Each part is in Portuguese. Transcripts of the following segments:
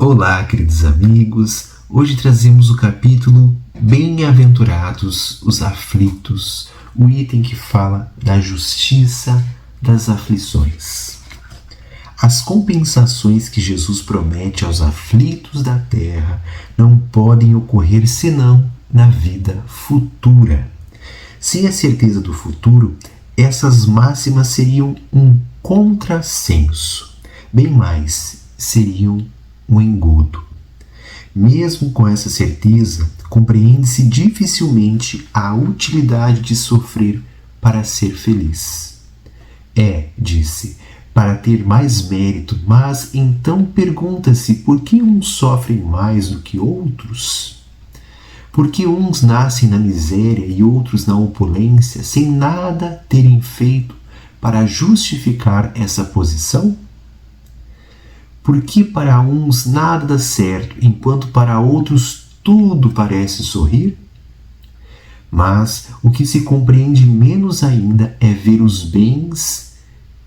Olá, queridos amigos. Hoje trazemos o capítulo Bem-aventurados os aflitos, o item que fala da justiça das aflições. As compensações que Jesus promete aos aflitos da terra não podem ocorrer senão na vida futura. Sem a certeza do futuro, essas máximas seriam um contrassenso. Bem mais, seriam um engodo. Mesmo com essa certeza, compreende-se dificilmente a utilidade de sofrer para ser feliz. Disse, para ter mais mérito, mas então pergunta-se por que uns sofrem mais do que outros? Por que uns nascem na miséria e outros na opulência, sem nada terem feito para justificar essa posição? Por que para uns nada dá certo, enquanto para outros tudo parece sorrir? Mas o que se compreende menos ainda é ver os bens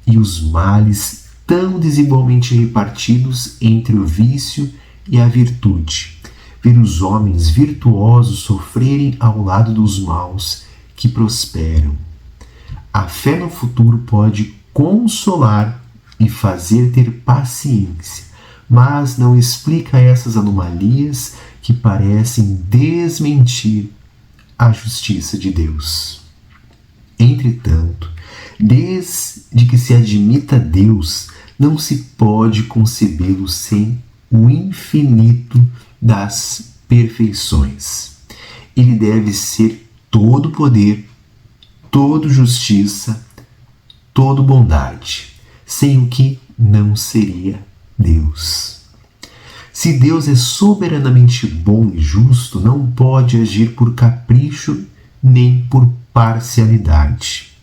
e os males tão desigualmente repartidos entre o vício e a virtude. Ver os homens virtuosos sofrerem ao lado dos maus que prosperam. A fé no futuro pode consolar e fazer ter paciência, mas não explica essas anomalias que parecem desmentir a justiça de Deus. Entretanto, desde que se admita Deus, não se pode concebê-lo sem o infinito das perfeições. Ele deve ser todo poder, todo justiça, todo bondade, sem o que não seria Deus. Se Deus é soberanamente bom e justo, não pode agir por capricho nem por parcialidade.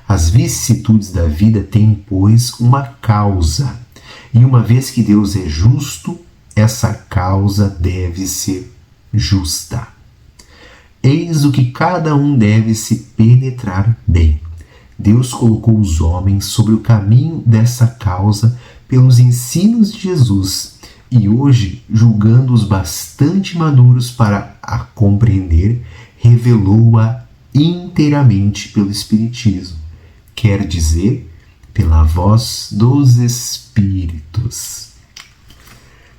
As vicissitudes da vida têm, pois, uma causa, e uma vez que Deus é justo, essa causa deve ser justa. Eis o que cada um deve se penetrar bem. Deus colocou os homens sobre o caminho dessa causa pelos ensinos de Jesus e hoje, julgando-os bastante maduros para a compreender, revelou-a inteiramente pelo Espiritismo, quer dizer, pela voz dos Espíritos.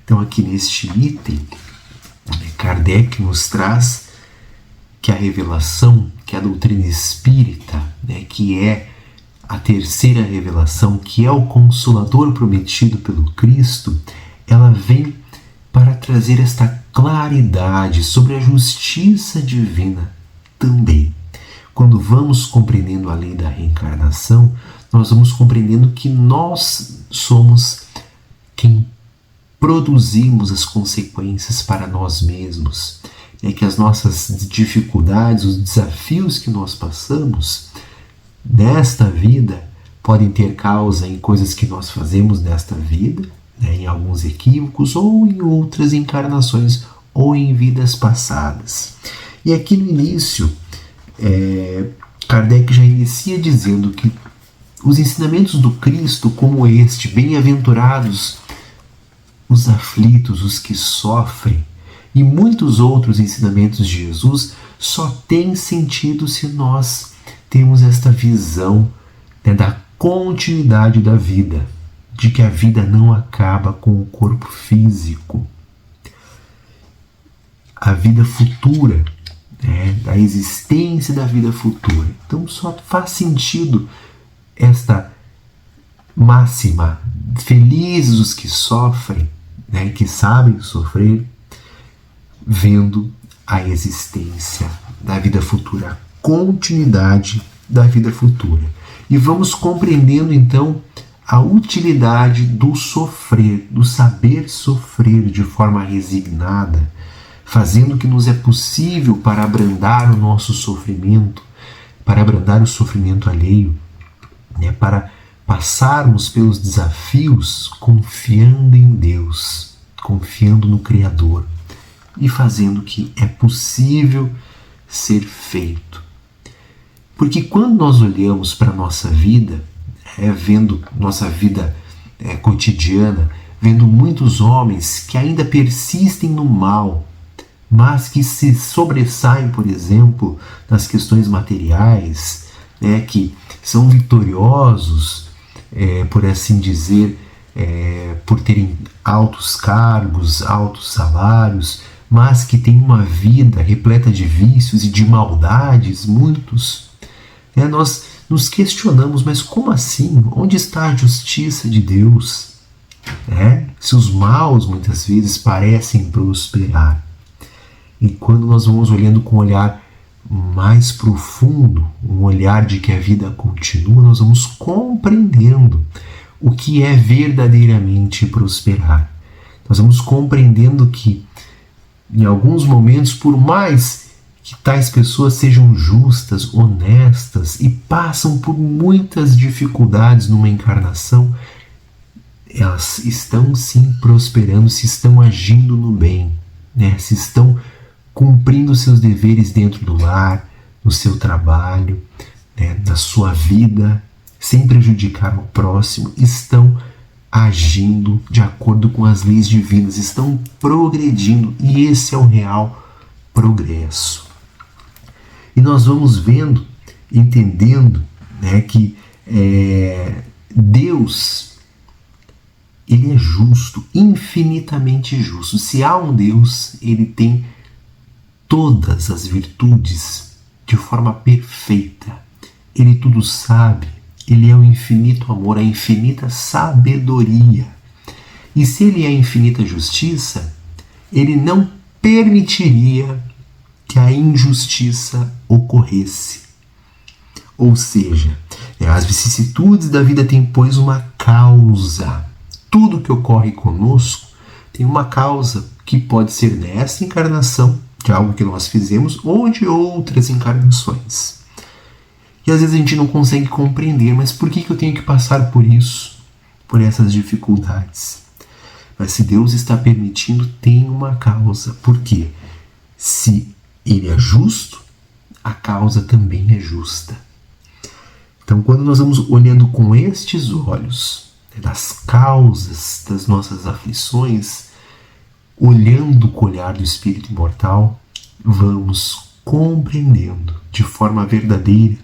Então, aqui neste item, Kardec nos traz que a revelação, que a doutrina espírita, que é a terceira revelação, que é o Consolador prometido pelo Cristo, ela vem para trazer esta claridade sobre a justiça divina também. Quando vamos compreendendo a lei da reencarnação, nós vamos compreendendo que nós somos quem produzimos as consequências para nós mesmos. Que as nossas dificuldades, os desafios que nós passamos nesta vida podem ter causa em coisas que nós fazemos nesta vida, em alguns equívocos ou em outras encarnações ou em vidas passadas. E aqui no início, Kardec já inicia dizendo que os ensinamentos do Cristo como este, bem-aventurados os aflitos, os que sofrem, e muitos outros ensinamentos de Jesus só têm sentido se nós temos esta visão da continuidade da vida, de que a vida não acaba com o corpo físico. A vida futura, da existência da vida futura. Então só faz sentido esta máxima, felizes os que sofrem, que sabem sofrer, vendo a existência da vida futura, a continuidade da vida futura. E vamos compreendendo então a utilidade do sofrer, do saber sofrer de forma resignada, fazendo o que nos é possível para abrandar o nosso sofrimento, para abrandar o sofrimento alheio, para passarmos pelos desafios confiando em Deus, confiando no Criador, e fazendo o que é possível ser feito. Porque quando nós olhamos para a nossa vida, vendo nossa vida cotidiana, vendo muitos homens que ainda persistem no mal, mas que se sobressaem, por exemplo, nas questões materiais, né, que são vitoriosos, por assim dizer, por terem altos cargos, altos salários, mas que têm uma vida repleta de vícios e de maldades, muitos. Nós nos questionamos, mas como assim? Onde está a justiça de Deus? Se os maus muitas vezes parecem prosperar. E quando nós vamos olhando com um olhar mais profundo, um olhar de que a vida continua, nós vamos compreendendo o que é verdadeiramente prosperar. Nós vamos compreendendo que, em alguns momentos, por mais que tais pessoas sejam justas, honestas e passam por muitas dificuldades numa encarnação, elas estão sim prosperando, se estão agindo no bem, se estão cumprindo seus deveres dentro do lar, no seu trabalho, na sua vida, sem prejudicar o próximo, estão agindo de acordo com as leis divinas, estão progredindo, e esse é o real progresso. E nós vamos vendo, entendendo, que Deus, ele é justo, infinitamente justo. Se há um Deus, ele tem todas as virtudes de forma perfeita. Ele tudo sabe. Ele é o infinito amor, a infinita sabedoria. E se ele é a infinita justiça, ele não permitiria que a injustiça ocorresse. Ou seja, as vicissitudes da vida têm, pois, uma causa. Tudo que ocorre conosco tem uma causa, que pode ser nessa encarnação, de algo que nós fizemos, ou de outras encarnações. E às vezes a gente não consegue compreender, mas por que eu tenho que passar por isso? Por essas dificuldades. Mas se Deus está permitindo, tem uma causa. Por quê? Se ele é justo, a causa também é justa. Então, quando nós vamos olhando com estes olhos, das causas das nossas aflições, olhando com o olhar do Espírito imortal, vamos compreendendo de forma verdadeira,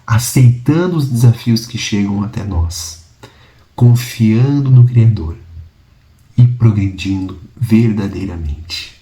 aceitando os desafios que chegam até nós, confiando no Criador e progredindo verdadeiramente.